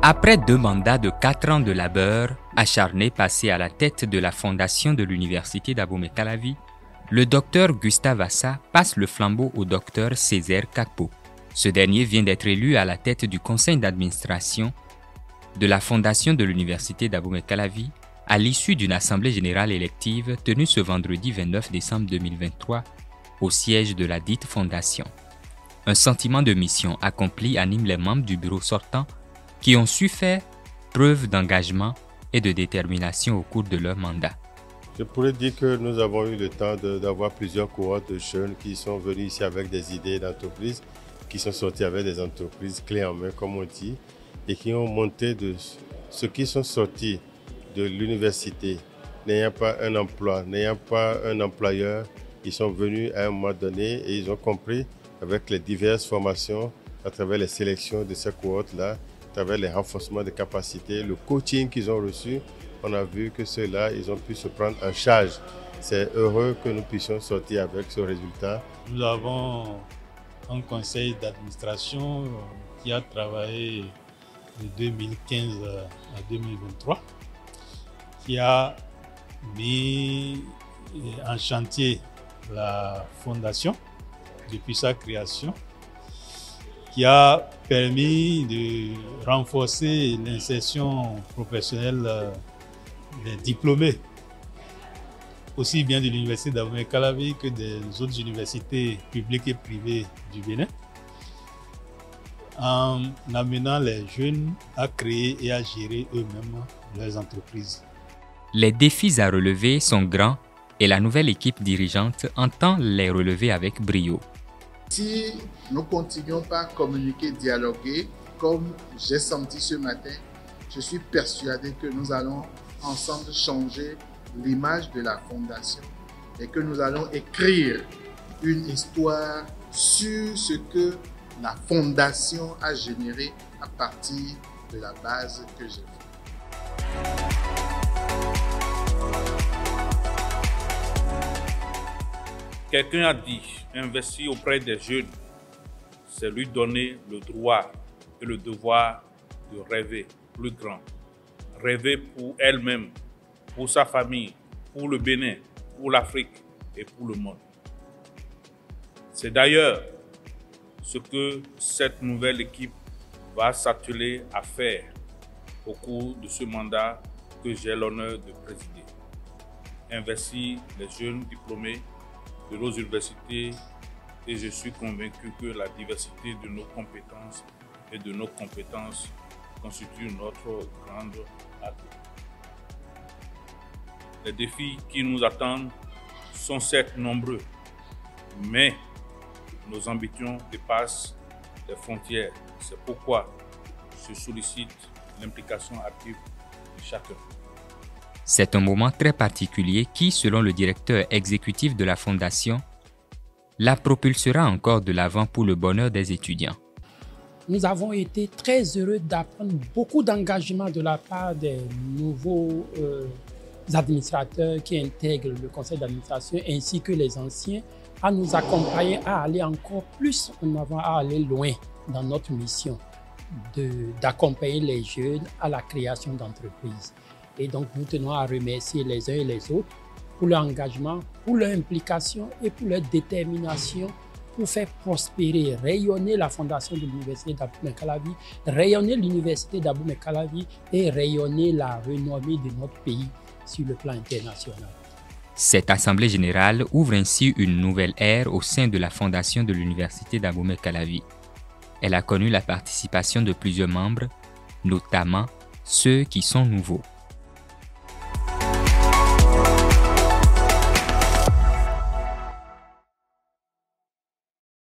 Après 2 mandats de 4 ans de labeur, acharné passé à la tête de la fondation de l'université d'Abomey-Calavi, le docteur Gustave Assa passe le flambeau au docteur Césaire Kakpo. Ce dernier vient d'être élu à la tête du conseil d'administration de la fondation de l'université d'Abomey-Calavi à l'issue d'une assemblée générale élective tenue ce vendredi 29 décembre 2023 au siège de la dite fondation. Un sentiment de mission accompli anime les membres du bureau sortant qui ont su faire preuve d'engagement et de détermination au cours de leur mandat. Je pourrais dire que nous avons eu le temps d'avoir plusieurs cohortes de jeunes qui sont venus ici avec des idées d'entreprise, qui sont sortis avec des entreprises clés en main, comme on dit, et qui ont monté de ceux qui sont sortis de l'université, n'ayant pas un emploi, n'ayant pas un employeur. Ils sont venus à un moment donné et ils ont compris avec les diverses formations, à travers les sélections de ces cohortes-là, à travers les renforcements de capacités, le coaching qu'ils ont reçu, on a vu que ceux-là, ils ont pu se prendre en charge. C'est heureux que nous puissions sortir avec ce résultat. Nous avons un conseil d'administration qui a travaillé de 2015 à 2023, qui a mis en chantier la fondation depuis sa création, qui a permis de renforcer l'insertion professionnelle des diplômés, aussi bien de l'université d'Abomey-Calavi que des autres universités publiques et privées du Bénin, en amenant les jeunes à créer et à gérer eux-mêmes leurs entreprises. Les défis à relever sont grands et la nouvelle équipe dirigeante entend les relever avec brio. Si nous continuons par communiquer, dialoguer, comme j'ai senti ce matin, je suis persuadé que nous allons ensemble changer l'image de la fondation et que nous allons écrire une histoire sur ce que la fondation a généré à partir de la base que j'ai faite. Quelqu'un a dit, investir auprès des jeunes, c'est lui donner le droit et le devoir de rêver plus grand. Rêver pour elle-même, pour sa famille, pour le Bénin, pour l'Afrique et pour le monde. C'est d'ailleurs ce que cette nouvelle équipe va s'atteler à faire au cours de ce mandat que j'ai l'honneur de présider. Investir les jeunes diplômés de nos universités et je suis convaincu que la diversité de nos compétences et de nos compétences constitue notre grande atout. Les défis qui nous attendent sont certes nombreux, mais nos ambitions dépassent les frontières. C'est pourquoi je sollicite l'implication active de chacun. C'est un moment très particulier qui, selon le directeur exécutif de la Fondation, la propulsera encore de l'avant pour le bonheur des étudiants. Nous avons été très heureux d'apprendre beaucoup d'engagement de la part des nouveaux administrateurs qui intègrent le conseil d'administration ainsi que les anciens à nous accompagner à aller encore plus en avant, à aller loin dans notre mission d'accompagner les jeunes à la création d'entreprises. Et donc, nous tenons à remercier les uns et les autres pour leur engagement, pour leur implication et pour leur détermination pour faire prospérer, rayonner la fondation de l'université d'Abomey-Calavi, rayonner l'université d'Abomey-Calavi et rayonner la renommée de notre pays sur le plan international. Cette assemblée générale ouvre ainsi une nouvelle ère au sein de la fondation de l'université d'Abomey-Calavi. Elle a connu la participation de plusieurs membres, notamment ceux qui sont nouveaux.